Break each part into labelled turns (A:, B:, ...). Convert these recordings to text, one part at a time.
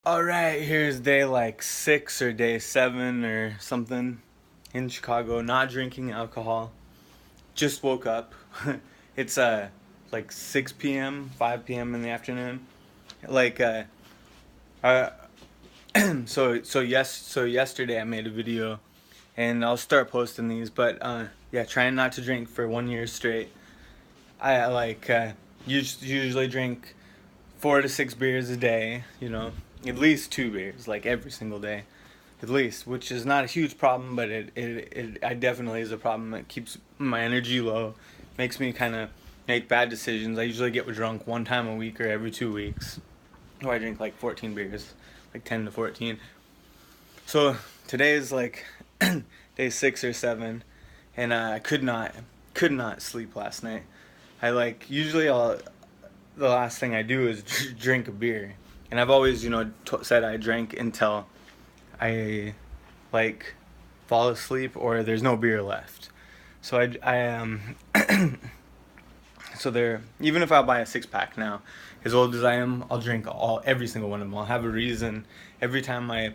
A: Alright, here's day like 6 or day 7 or something in Chicago, not drinking alcohol. Just woke up. It's like 6 p.m., 5 p.m. in the afternoon. Like uh so yesterday I made a video and I'll start posting these, but yeah, trying not to drink for 1 year straight. I like usually drink 4 to 6 beers a day, at least 2 beers, like every single day, at least, which is not a huge problem, but it I definitely is a problem. It keeps my energy low, makes me kind of make bad decisions. I usually get drunk one time a week or every 2 weeks. Or I drink like 14 beers, like 10 to 14. So today is like day 6 or 7, and I could not sleep last night. I like usually I'll the last thing I do is drink a beer, and I've always said I drank until I like fall asleep or there's no beer left. So so there, even if I buy a 6 pack now, as old as I am, I'll drink every single one of them. I'll have a reason every time I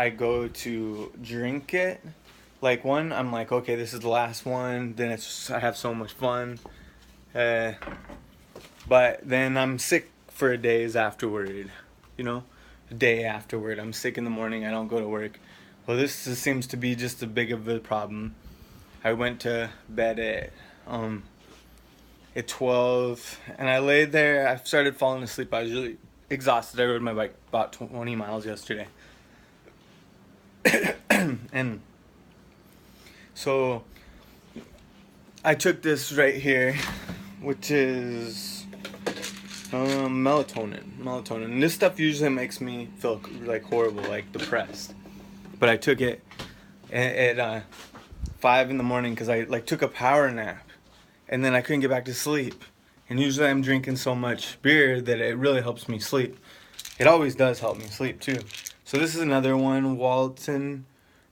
A: go to drink it. Like one, I'm like, okay, this is the last one. Then I have so much fun. Uh, but then I'm sick for days afterward. You know, a day afterward, I'm sick in the morning. I don't go to work. Well, this seems to be just as big of a problem. I went to bed at 12, and I laid there. I started falling asleep. I was really exhausted. I rode my bike about 20 miles yesterday. And so I took this right here, which is melatonin. And this stuff usually makes me feel like horrible, like depressed. But I took it at 5 in the morning because I like took a power nap, and then I couldn't get back to sleep. And usually I'm drinking so much beer that it really helps me sleep. It always does help me sleep too. So this is another one, Walton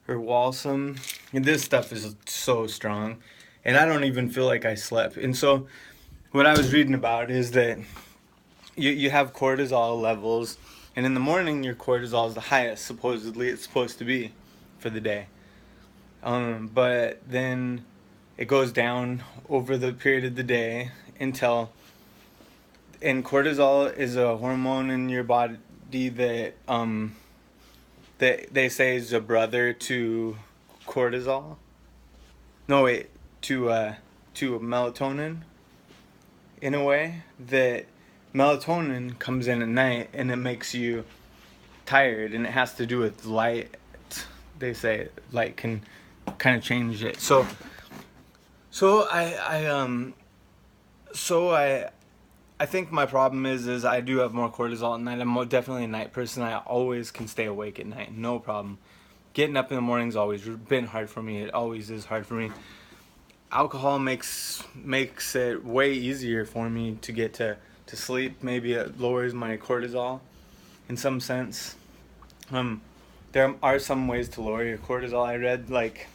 A: or Walsum. And this stuff is so strong, and I don't even feel like I slept. And so what I was reading about is that you have cortisol levels, and in the morning your cortisol is the highest, supposedly it's supposed to be for the day. But then it goes down over the period of the day until, and cortisol is a hormone in your body that they say is a brother to cortisol. No, wait, to melatonin, in a way. That melatonin comes in at night and it makes you tired, and it has to do with light. They say light can kind of change it. So I think my problem is I do have more cortisol at night. I'm definitely a night person. I always can stay awake at night, no problem. Getting up in the morning's always been hard for me. It always is hard for me. Alcohol makes it way easier for me to get to sleep. Maybe it lowers my cortisol in some sense. There are some ways to lower your cortisol. I read like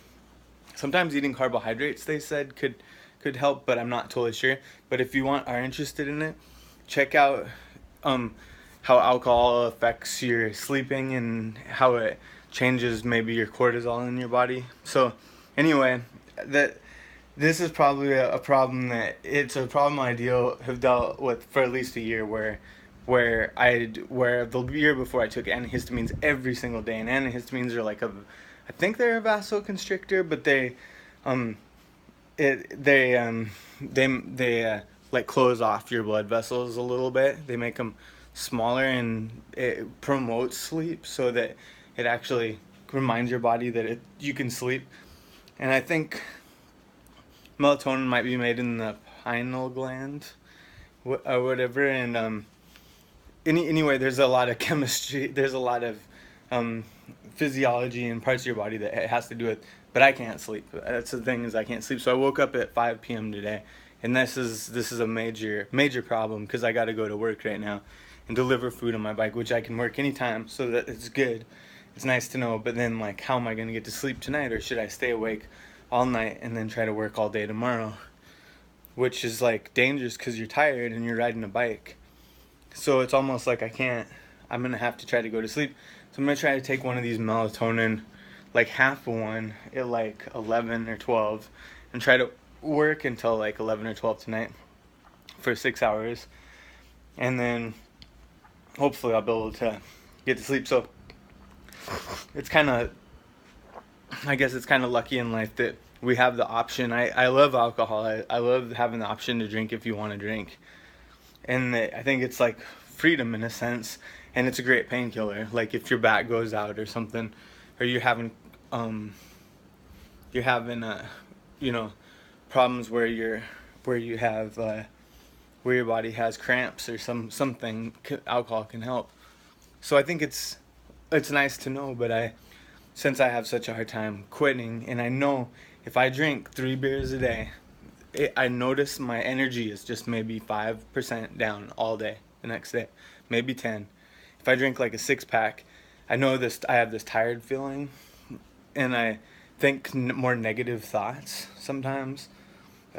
A: sometimes eating carbohydrates, they said, could help, but I'm not totally sure. But if you are interested in it, check out how alcohol affects your sleeping and how it changes maybe your cortisol in your body. So anyway, this is probably a problem that it's a problem I have dealt with for at least a year, where the year before I took antihistamines every single day. And antihistamines are like I think they're a vasoconstrictor, but they like close off your blood vessels a little bit. They make them smaller, and it promotes sleep so that it actually reminds your body that you can sleep. And I think melatonin might be made in the pineal gland or whatever. And anyway, there's a lot of chemistry. There's a lot of physiology and parts of your body that it has to do with. But I can't sleep. That's the thing, is I can't sleep. So I woke up at 5 p.m. today, and this is a major problem because I got to go to work right now and deliver food on my bike, which I can work anytime. So that it's good. It's nice to know. But then, like, how am I going to get to sleep tonight, or should I stay awake all night and then try to work all day tomorrow? Which is like dangerous because you're tired and you're riding a bike. So it's almost like I can't I'm gonna have to try to go to sleep. So I'm gonna try to take one of these melatonin, like half of one at like 11 or 12, and try to work until like 11 or 12 tonight for 6 hours, and then hopefully I'll be able to get to sleep. So it's kind of, I guess it's kind of lucky in life that we have the option. I love alcohol. I love having the option to drink if you want to drink. And I think it's like freedom in a sense. And it's a great painkiller. Like if your back goes out or something, or you're having you know, problems where you have where your body has cramps or something, alcohol can help. So I think it's nice to know, but since I have such a hard time quitting, and I know if I drink 3 beers a day, I notice my energy is just maybe 5% down all day the next day, maybe 10. If I drink like a 6 pack, I know I have this tired feeling, and I think more negative thoughts sometimes.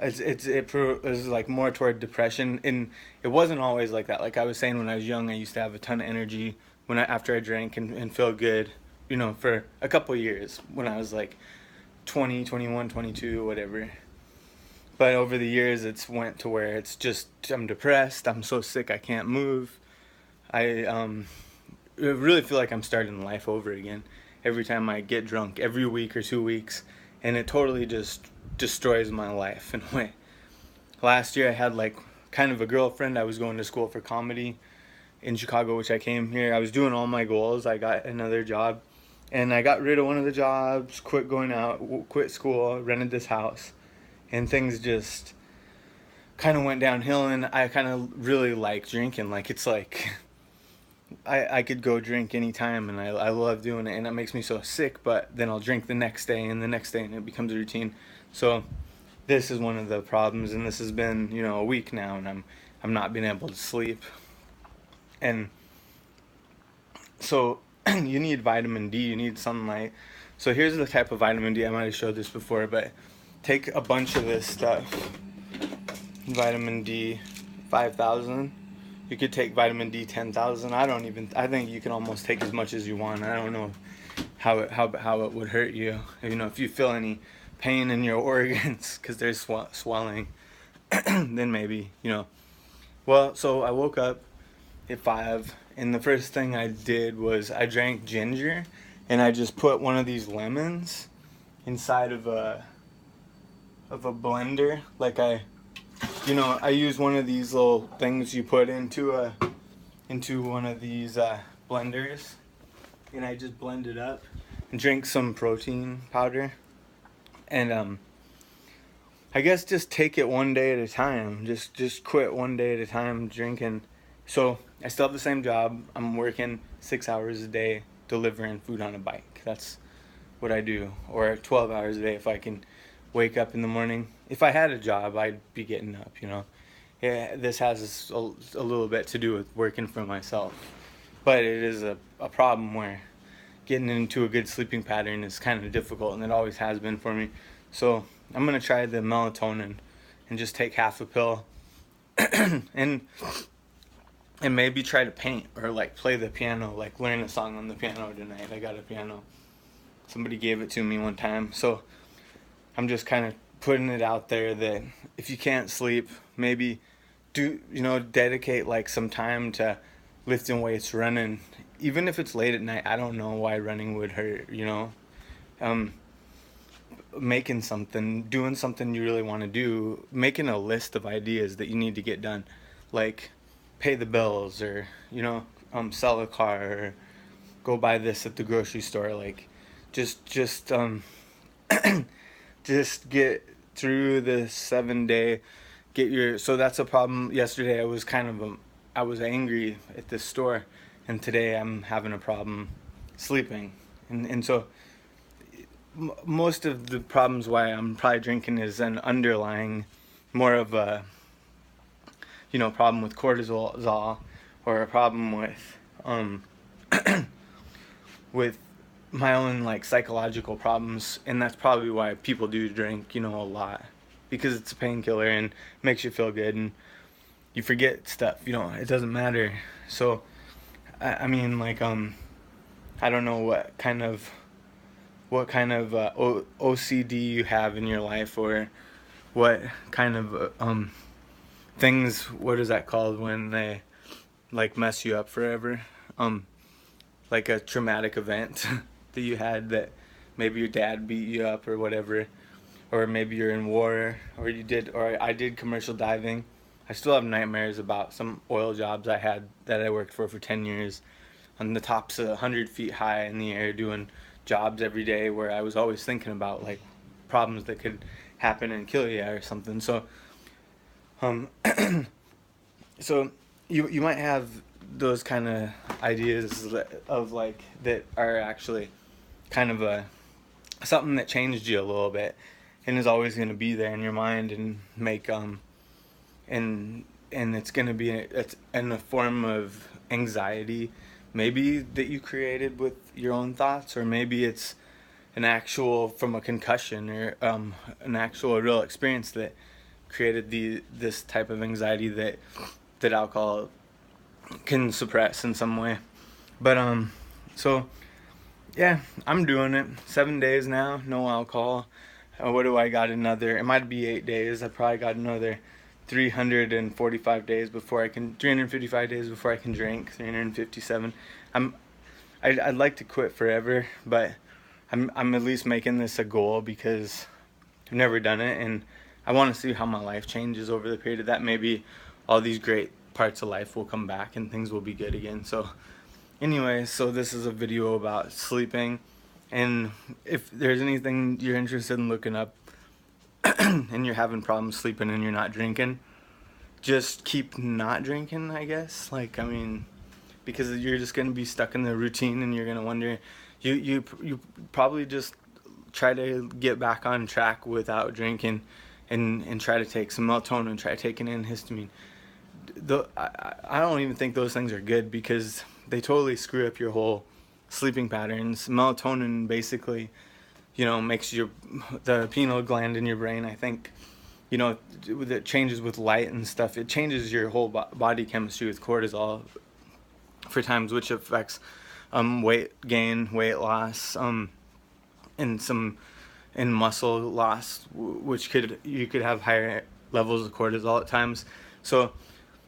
A: It was like more toward depression, and it wasn't always like that. Like I was saying, when I was young, I used to have a ton of energy after I drank, and feel good, for a couple of years when I was like 20, 21, 22, whatever. But over the years, it's went to where it's just I'm depressed. I'm so sick I can't move. I really feel like I'm starting life over again every time I get drunk, every week or 2 weeks, and it totally just destroys my life in a way. Last year I had like kind of a girlfriend. I was going to school for comedy in Chicago, which I came here. I was doing all my goals. I got another job, and I got rid of one of the jobs, quit going out, quit school, rented this house, and things just kind of went downhill. And I kind of really like drinking. Like it's like I could go drink anytime, and I love doing it, and it makes me so sick, but then I'll drink the next day and the next day, and it becomes a routine. So this is one of the problems, and this has been, a week now, and I'm not being able to sleep. And so you need vitamin D, you need sunlight. So here's the type of vitamin D. I might have showed this before, but take a bunch of this stuff. Vitamin D 5,000. You could take vitamin D 10,000. I think you can almost take as much as you want. I don't know how it would hurt you. If you feel any pain in your organs because there's swelling, then maybe, Well, so I woke up at 5, and the first thing I did was I drank ginger, and I just put one of these lemons inside of a blender. Like I use one of these little things you put into one of these blenders, and I just blend it up and drink some protein powder. And I guess just take it one day at a time. Just quit one day at a time drinking. So I still have the same job. I'm working 6 hours a day delivering food on a bike. That's what I do. Or 12 hours a day if I can wake up in the morning. If I had a job, I'd be getting up, Yeah, this has a little bit to do with working for myself. But it is a problem where getting into a good sleeping pattern is kind of difficult, and it always has been for me. So I'm going to try the melatonin and just take half a pill and maybe try to paint or like play the piano, like learn a song on the piano tonight. I got a piano. Somebody gave it to me one time. So I'm just kind of putting it out there that if you can't sleep, maybe dedicate like some time to lifting weights, running, even if it's late at night. I don't know why running would hurt, making something, doing something you really want to do, making a list of ideas that you need to get done, like pay the bills, or sell a car, or go buy this at the grocery store. Like just just get through the 7 day, so that's a problem. Yesterday I was I was angry at this store, and today I'm having a problem sleeping, and so most of the problems why I'm probably drinking is an underlying, more of a problem with cortisol, or a problem with with my own like psychological problems, and that's probably why people do drink, a lot, because it's a painkiller and makes you feel good, and you forget stuff, it doesn't matter. So I mean, like, I don't know what kind of OCD you have in your life, or what kind of things. What is that called when they like mess you up forever? Um, like a traumatic event that you had, that maybe your dad beat you up or whatever, or maybe you're in war, or I did commercial diving. I still have nightmares about some oil jobs I had that I worked for 10 years on the tops of 100 feet high in the air, doing jobs every day, where I was always thinking about like problems that could happen and kill you or something. So um so you might have those kind of ideas of like that are actually kind of a something that changed you a little bit, and is always going to be there in your mind, and make and it's going to be it's in the form of anxiety, maybe that you created with your own thoughts, or maybe it's an actual from a concussion, or an actual real experience that created this type of anxiety that alcohol can suppress in some way. But so yeah, I'm doing it 7 days now, no alcohol. What do I got? Another, it might be 8 days. I probably got another 345 days before I can 355 days before I can drink. 357. I'm I'd like to quit forever, but I'm at least making this a goal because I've never done it, and I want to see how my life changes over the period of that. Maybe all these great parts of life will come back and things will be good again. So anyway, so this is a video about sleeping, and if there's anything you're interested in looking up and you're having problems sleeping and you're not drinking, just keep not drinking, I guess. Like, I mean, because you're just going to be stuck in the routine, and you're going to wonder, you probably just try to get back on track without drinking, and try to take some melatonin, try taking antihistamine. I don't even think those things are good, because they totally screw up your whole sleeping patterns. Melatonin basically, makes the pineal gland in your brain, I think, that changes with light and stuff. It changes your whole body chemistry with cortisol for times, which affects weight gain, weight loss, and some and muscle loss, which you could have higher levels of cortisol at times. So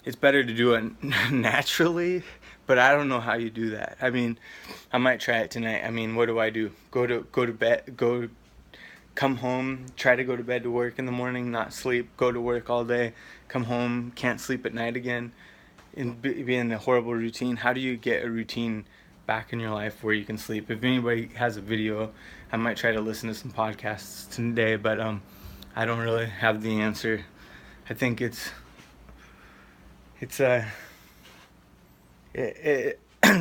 A: it's better to do it naturally, but I don't know how you do that. I mean, I might try it tonight. I mean, what do? Go to bed, come home, try to go to bed to work in the morning, not sleep, go to work all day, come home, can't sleep at night again, and be in a horrible routine. How do you get a routine back in your life where you can sleep? If anybody has a video, I might try to listen to some podcasts today, but I don't really have the answer. I think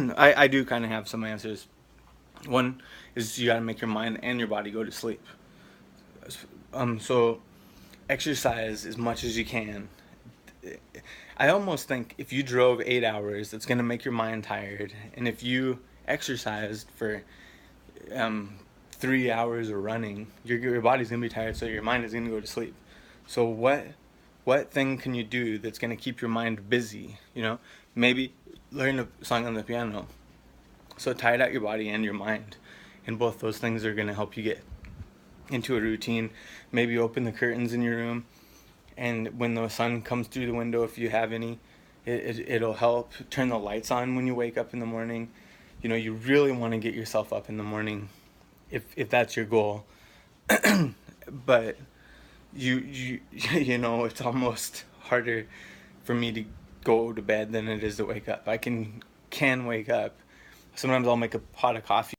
A: I do kind of have some answers. One is you got to make your mind and your body go to sleep. So exercise as much as you can. I almost think if you drove 8 hours, it's going to make your mind tired. And if you exercised for 3 hours of running, your body's going to be tired, so your mind is going to go to sleep. So what thing can you do that's going to keep your mind busy? Maybe learn a song on the piano. So tire out your body and your mind. And both those things are going to help you get into a routine. Maybe open the curtains in your room, and when the sun comes through the window, if you have any, it'll help. Turn the lights on when you wake up in the morning. You really want to get yourself up in the morning if that's your goal. But it's almost harder for me to go to bed than it is to wake up. I can wake up. Sometimes I'll make a pot of coffee